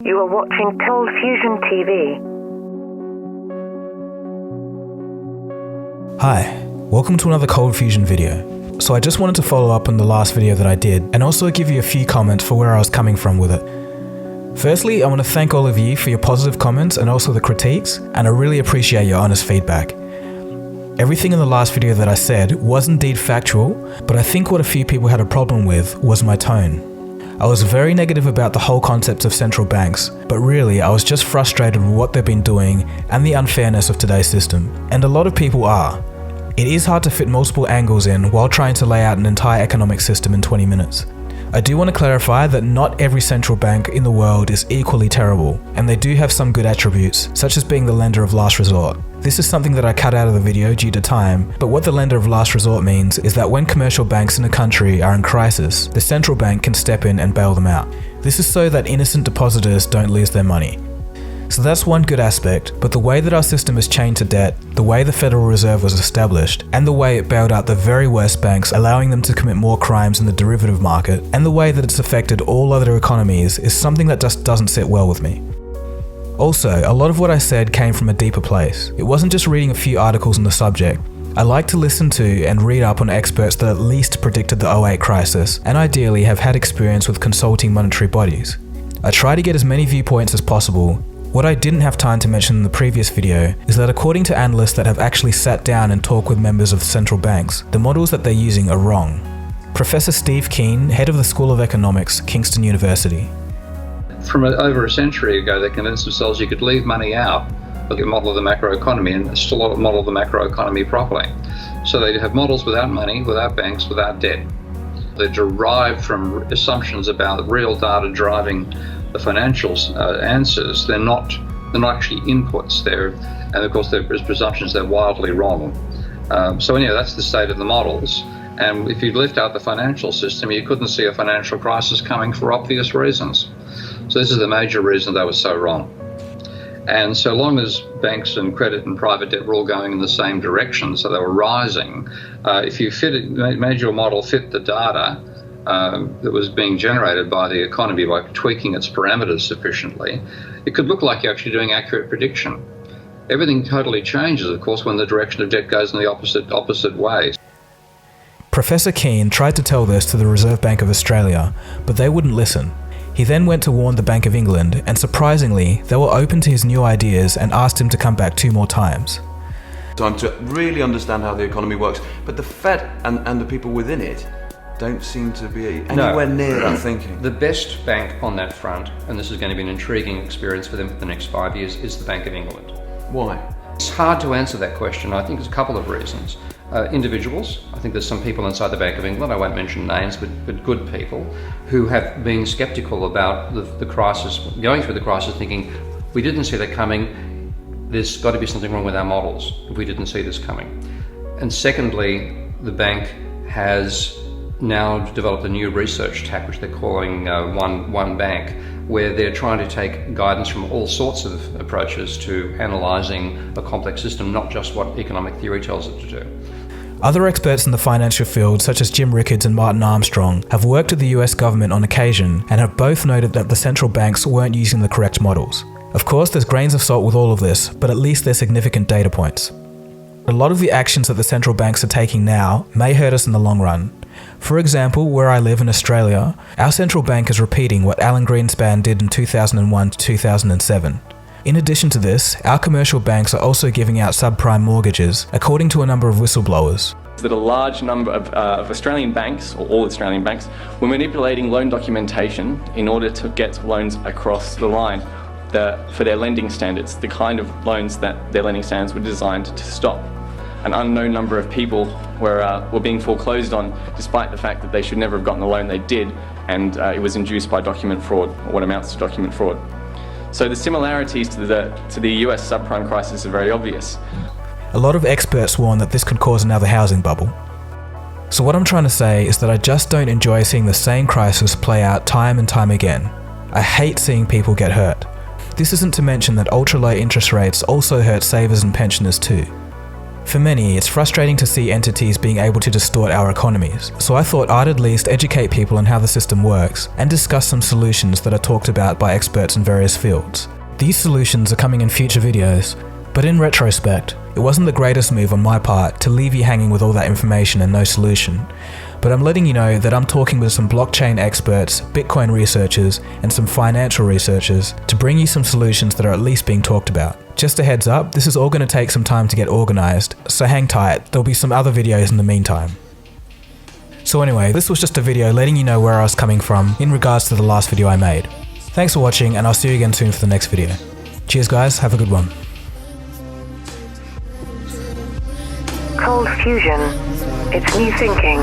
You are watching Cold Fusion TV. Hi, welcome to another Cold Fusion video. So I just wanted to follow up on the last video that I did and also give you a few comments for where I was coming from with it. Firstly, I want to thank all of you for your positive comments and also the critiques, and I really appreciate your honest feedback. Everything in the last video that I said was indeed factual, but I think what a few people had a problem with was my tone. I was very negative about the whole concept of central banks, but really I was just frustrated with what they've been doing and the unfairness of today's system, and a lot of people are. It is hard to fit multiple angles in while trying to lay out an entire economic system in 20 minutes. I do want to clarify that not every central bank in the world is equally terrible, and they do have some good attributes, such as being the lender of last resort. This is something that I cut out of the video due to time, but what the lender of last resort means is that when commercial banks in a country are in crisis, the central bank can step in and bail them out. This is so that innocent depositors don't lose their money. So that's one good aspect, but the way that our system is chained to debt, the way the Federal Reserve was established, and the way it bailed out the very worst banks, allowing them to commit more crimes in the derivative market, and the way that it's affected all other economies is something that just doesn't sit well with me. Also, a lot of what I said came from a deeper place. It wasn't just reading a few articles on the subject. I like to listen to and read up on experts that at least predicted the 2008 crisis, and ideally have had experience with consulting monetary bodies. I try to get as many viewpoints as possible. What I didn't have time to mention in the previous video is that according to analysts that have actually sat down and talked with members of central banks, the models that they're using are wrong. Professor Steve Keen, head of the School of Economics, Kingston University. From over a century ago, they convinced themselves you could leave money out of the model of the macroeconomy and still model the macroeconomy properly. So they have models without money, without banks, without debt. They're derived from assumptions about real data driving the financial answers. They're not actually inputs. And of course there's presumptions they're wildly wrong. So anyway, that's the state of the models. And if you left out the financial system, you couldn't see a financial crisis coming for obvious reasons. So this is the major reason they were so wrong. And so long as banks and credit and private debt were all going in the same direction, so they were rising, if you made your model fit the data that was being generated by the economy by tweaking its parameters sufficiently, it could look like you're actually doing accurate prediction. Everything totally changes, of course, when the direction of debt goes in the opposite way. Professor Keen tried to tell this to the Reserve Bank of Australia, but they wouldn't listen. He then went to warn the Bank of England, and surprisingly, they were open to his new ideas and asked him to come back 2 more times. Time to really understand how the economy works, but the Fed and the people within it don't seem to be anywhere near that thinking. The best bank on that front, and this is going to be an intriguing experience for them for the next 5 years, is the Bank of England. Why? It's hard to answer that question. I think there's a couple of reasons. Individuals, I think there's some people inside the Bank of England, I won't mention names, but good people, who have been sceptical about the crisis, going through the crisis thinking, we didn't see that coming, there's got to be something wrong with our models if we didn't see this coming. And secondly, the bank has now developed a new research tack, which they're calling One Bank, where they're trying to take guidance from all sorts of approaches to analysing a complex system, not just what economic theory tells it to do. Other experts in the financial field, such as Jim Rickards and Martin Armstrong, have worked with the US government on occasion and have both noted that the central banks weren't using the correct models. Of course, there's grains of salt with all of this, but at least they're significant data points. A lot of the actions that the central banks are taking now may hurt us in the long run. For example, where I live in Australia, our central bank is repeating what Alan Greenspan did in 2001 to 2007. In addition to this, our commercial banks are also giving out subprime mortgages, according to a number of whistleblowers. That a large number of Australian banks, or all Australian banks, were manipulating loan documentation in order to get loans across the line for their lending standards, the kind of loans that their lending standards were designed to stop. An unknown number of people were being foreclosed on, despite the fact that they should never have gotten the loan they did, and it was induced by document fraud, or what amounts to document fraud. So the similarities to the US subprime crisis are very obvious. A lot of experts warn that this could cause another housing bubble. So what I'm trying to say is that I just don't enjoy seeing the same crisis play out time and time again. I hate seeing people get hurt. This isn't to mention that ultra-low interest rates also hurt savers and pensioners too. For many, it's frustrating to see entities being able to distort our economies, so I thought I'd at least educate people on how the system works and discuss some solutions that are talked about by experts in various fields. These solutions are coming in future videos, but in retrospect, it wasn't the greatest move on my part to leave you hanging with all that information and no solution. But I'm letting you know that I'm talking with some blockchain experts, Bitcoin researchers, and some financial researchers to bring you some solutions that are at least being talked about. Just a heads up, this is all going to take some time to get organized, so hang tight, there'll be some other videos in the meantime. So anyway, this was just a video letting you know where I was coming from in regards to the last video I made. Thanks for watching, and I'll see you again soon for the next video. Cheers guys, have a good one. Cold fusion. It's new thinking.